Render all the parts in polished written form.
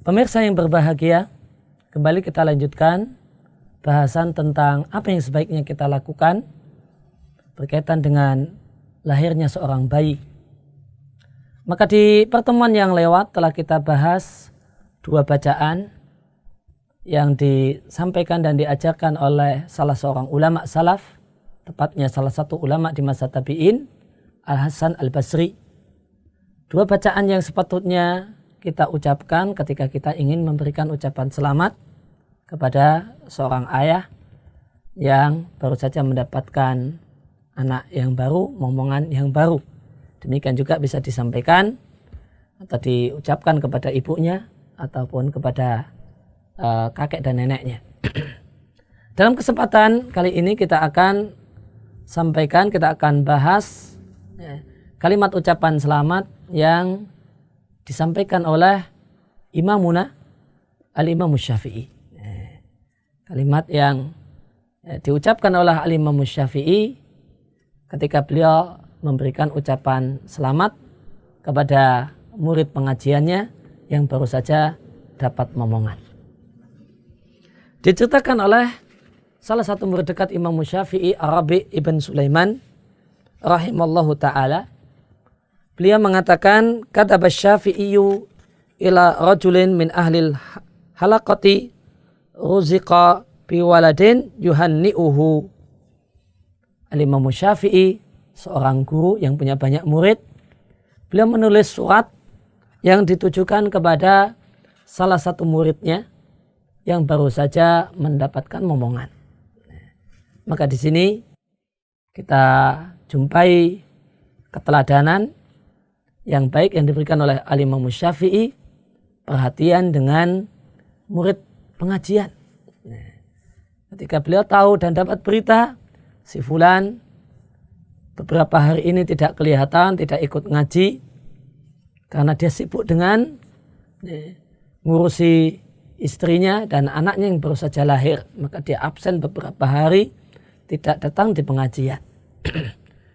Pemirsa yang berbahagia, kembali kita lanjutkan bahasan tentang apa yang sebaiknya kita lakukan berkaitan dengan lahirnya seorang bayi. Maka di pertemuan yang lewat telah kita bahas dua bacaan yang disampaikan dan diajarkan oleh salah seorang ulama salaf, tepatnya salah satu ulama di masa tabi'in, Al-Hasan Al-Basri. Dua bacaan yang sepatutnya kita ucapkan ketika kita ingin memberikan ucapan selamat kepada seorang ayah yang baru saja mendapatkan anak yang baru, momongan yang baru. Demikian juga bisa disampaikan atau diucapkan kepada ibunya ataupun kepada kakek dan neneknya. Dalam kesempatan kali ini kita akan sampaikan, kita akan bahas kalimat ucapan selamat yang disampaikan oleh Imamuna Al-Imam Syafi'i. Kalimat yang diucapkan oleh Al-Imam Syafi'i ketika beliau memberikan ucapan selamat kepada murid pengajiannya yang baru saja dapat momongan. Diceritakan oleh salah satu murid dekat Imam Syafi'i, Arabi ibn Sulaiman rahimallahu ta'ala. Beliau mengatakan, kataba Syafi'iyu ila rajulin min ahlil halaqati ruziqa biwaladin yuhanni'uhu. Al-Imam Syafi'i, seorang guru yang punya banyak murid, beliau menulis surat yang ditujukan kepada salah satu muridnya yang baru saja mendapatkan momongan. Maka di sini kita jumpai keteladanan yang baik yang diberikan oleh Al-Imam Syafi'i, perhatian dengan murid pengajian. Ketika beliau tahu dan dapat berita si fulan beberapa hari ini tidak kelihatan, tidak ikut ngaji karena dia sibuk dengan ngurusi istrinya dan anaknya yang baru saja lahir, maka dia absen beberapa hari, tidak datang di pengajian.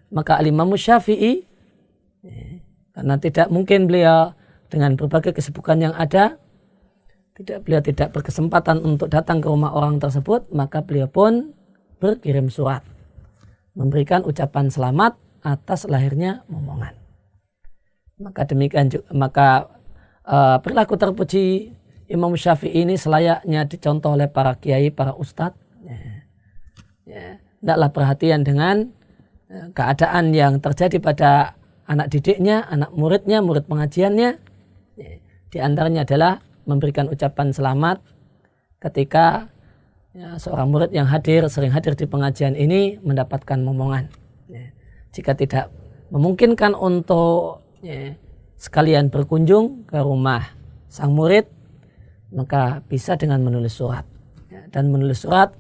Maka Al-Imam Syafi'i, karena tidak mungkin beliau dengan berbagai kesibukan yang ada, beliau tidak berkesempatan untuk datang ke rumah orang tersebut, maka beliau pun berkirim surat memberikan ucapan selamat atas lahirnya momongan. Maka demikian juga, perilaku terpuji Imam Syafi'i ini selayaknya dicontoh oleh para kiai, para ustadz. Hendaklah perhatian dengan keadaan yang terjadi pada anak didiknya, anak muridnya, murid pengajiannya. Di antaranya adalah memberikan ucapan selamat ketika seorang murid yang sering hadir di pengajian ini mendapatkan momongan. Jika tidak memungkinkan untuk sekalian berkunjung ke rumah sang murid, maka bisa dengan menulis surat. Dan menulis surat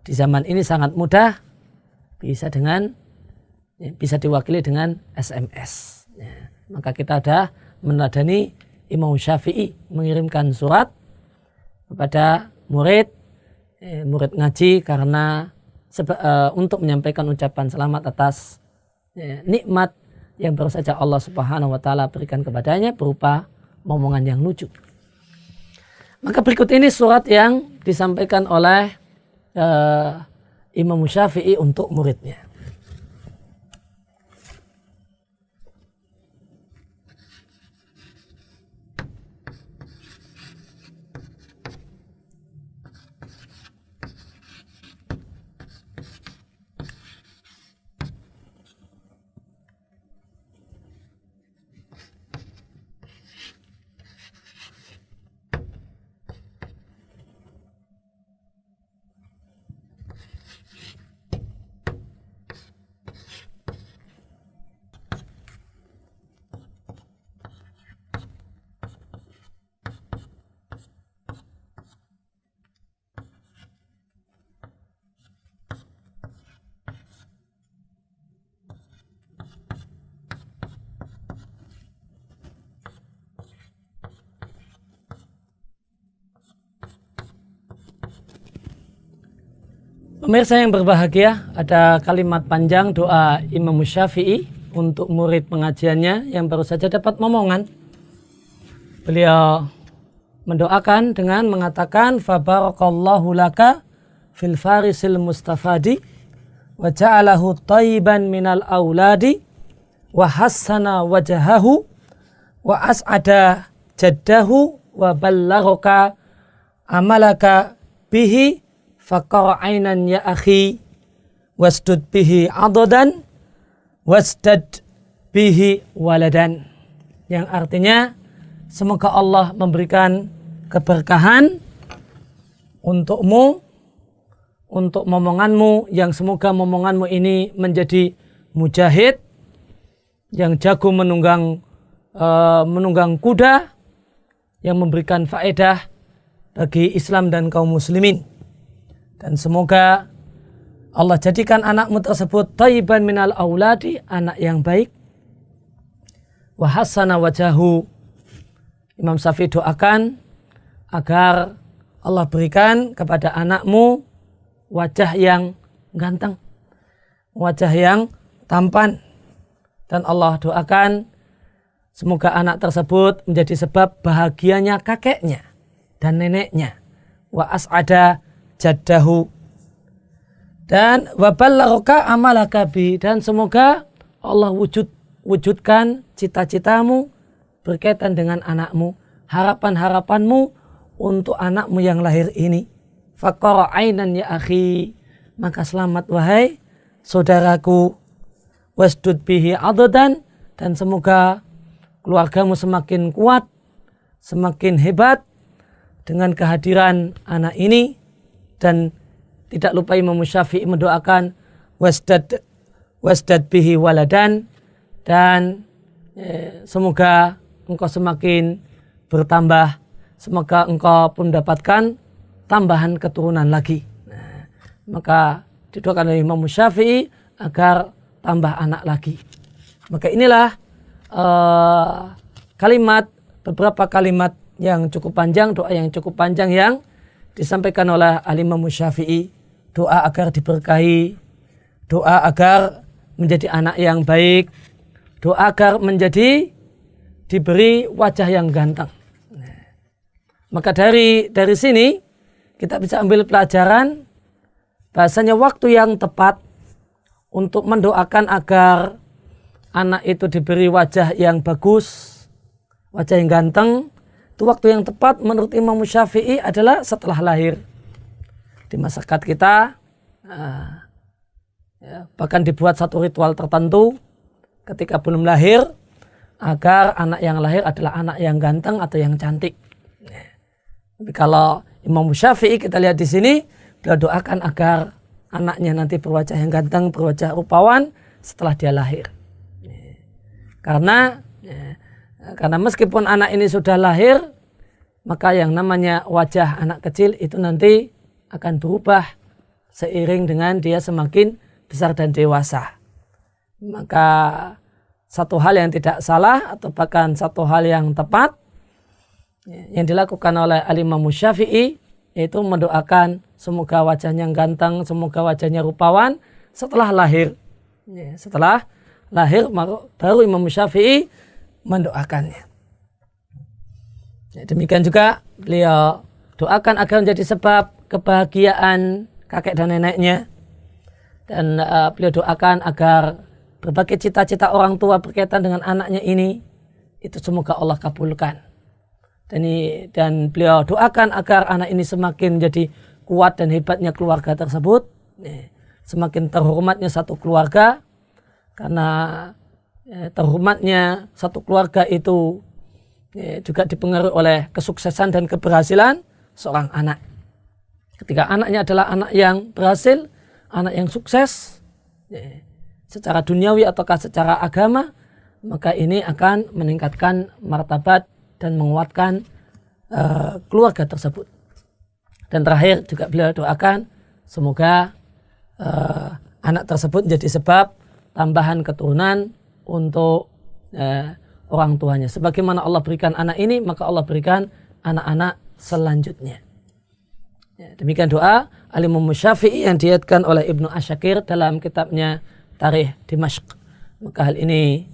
di zaman ini sangat mudah, bisa diwakili dengan SMS. Maka kita ada meneladani Imam Syafi'i mengirimkan surat kepada murid ngaji karena untuk menyampaikan ucapan selamat atas nikmat yang baru saja Allah Subhanahu wa taala berikan kepadanya berupa momongan yang lucu. Maka berikut ini surat yang disampaikan oleh Imam Syafi'i untuk muridnya. Pemirsa yang berbahagia, ada kalimat panjang doa Imam Syafi'i untuk murid pengajiannya yang baru saja dapat momongan. Beliau mendoakan dengan mengatakan fabarakallahu laka fil farisil mustafadi wa ja'alahu thayyiban minal auladi wa hassana wajahahu wa as'ada jaddahu wa ballaghaka amalaka bihi faqara ainan ya akhi wasdud bihi adodan wasdad bihi waladan, yang artinya semoga Allah memberikan keberkahan untukmu, untuk momonganmu, yang semoga momonganmu ini menjadi mujahid yang jago menunggang kuda, yang memberikan faedah bagi Islam dan kaum muslimin. Dan semoga Allah jadikan anakmu tersebut thayyiban minal auladi, anak yang baik. Wa hassana wajahu, Imam Syafi'i doakan agar Allah berikan kepada anakmu wajah yang ganteng, wajah yang tampan. Dan Allah doakan semoga anak tersebut menjadi sebab bahagianya kakeknya dan neneknya. Wa as'ada jaddahu, dan wa ballaghaka amalaka bi, dan semoga Allah wujudkan cita-citamu berkaitan dengan anakmu, harapan-harapanmu untuk anakmu yang lahir ini. Faqara ainan ya akhi, maka selamat wahai saudaraku. Wasdud bihi adodan, dan semoga keluargamu semakin kuat, semakin hebat dengan kehadiran anak ini. Dan tidak lupa Imam Syafi'i mendoakan wasdad bihi waladan, dan semoga engkau semakin bertambah, semoga engkau pun mendapatkan tambahan keturunan lagi. Nah, maka didoakan oleh Imam Syafi'i agar tambah anak lagi. Maka inilah beberapa kalimat yang cukup panjang, doa yang cukup panjang yang disampaikan oleh Imam Syafi'i. Doa agar diberkahi, doa agar menjadi anak yang baik, doa agar menjadi diberi wajah yang ganteng. Maka dari sini kita bisa ambil pelajaran bahasanya waktu yang tepat untuk mendoakan agar anak itu diberi wajah yang bagus, wajah yang ganteng, itu waktu yang tepat menurut Imam Syafi'i adalah setelah lahir. Di masyarakat kita bahkan dibuat satu ritual tertentu ketika belum lahir, agar anak yang lahir adalah anak yang ganteng atau yang cantik. Tapi kalau Imam Syafi'i kita lihat di sini, beliau doakan agar anaknya nanti berwajah yang ganteng, berwajah rupawan setelah dia lahir. Karena meskipun anak ini sudah lahir, maka yang namanya wajah anak kecil itu nanti akan berubah seiring dengan dia semakin besar dan dewasa. Maka satu hal yang tidak salah atau bahkan satu hal yang tepat yang dilakukan oleh Imam Syafi'i, yaitu mendoakan semoga wajahnya ganteng, semoga wajahnya rupawan setelah lahir. Setelah lahir baru Imam Syafi'i mendoakannya. Demikian juga beliau doakan agar menjadi sebab kebahagiaan kakek dan neneknya. Dan beliau doakan agar berbagai cita-cita orang tua berkaitan dengan anaknya ini, itu semoga Allah kabulkan. Dan beliau doakan agar anak ini semakin menjadi kuat dan hebatnya keluarga tersebut, semakin terhormatnya satu keluarga, karena terhormatnya satu keluarga itu juga dipengaruhi oleh kesuksesan dan keberhasilan seorang anak. Ketika anaknya adalah anak yang berhasil, anak yang sukses secara duniawi ataukah secara agama, maka ini akan meningkatkan martabat dan menguatkan keluarga tersebut. Dan terakhir juga beliau doakan semoga anak tersebut menjadi sebab tambahan keturunan untuk orang tuanya. Sebagaimana Allah berikan anak ini, maka Allah berikan anak-anak selanjutnya. Demikian doa Imam Syafi'i yang diriwayatkan oleh Ibnu Asyakir dalam kitabnya Tarikh Dimashq. Maka hal ini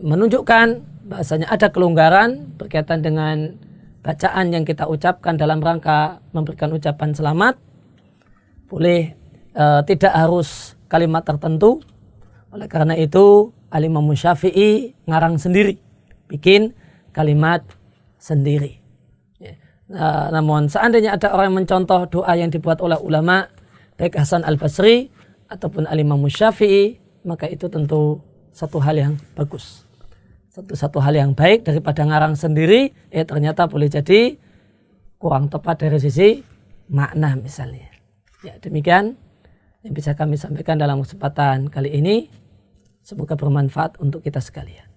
menunjukkan bahasanya ada kelonggaran berkaitan dengan bacaan yang kita ucapkan dalam rangka memberikan ucapan selamat, boleh tidak harus kalimat tertentu. Oleh karena itu Al-Imam Syafi'i ngarang sendiri, bikin kalimat sendiri. Namun seandainya ada orang yang mencontoh doa yang dibuat oleh ulama, baik Hasan Al-Basri ataupun Al-Imam Syafi'i, maka itu tentu satu hal yang bagus. Satu hal yang baik daripada ngarang sendiri, ternyata boleh jadi kurang tepat dari sisi makna misalnya. Ya, demikian yang bisa kami sampaikan dalam kesempatan kali ini. Semoga bermanfaat untuk kita sekalian.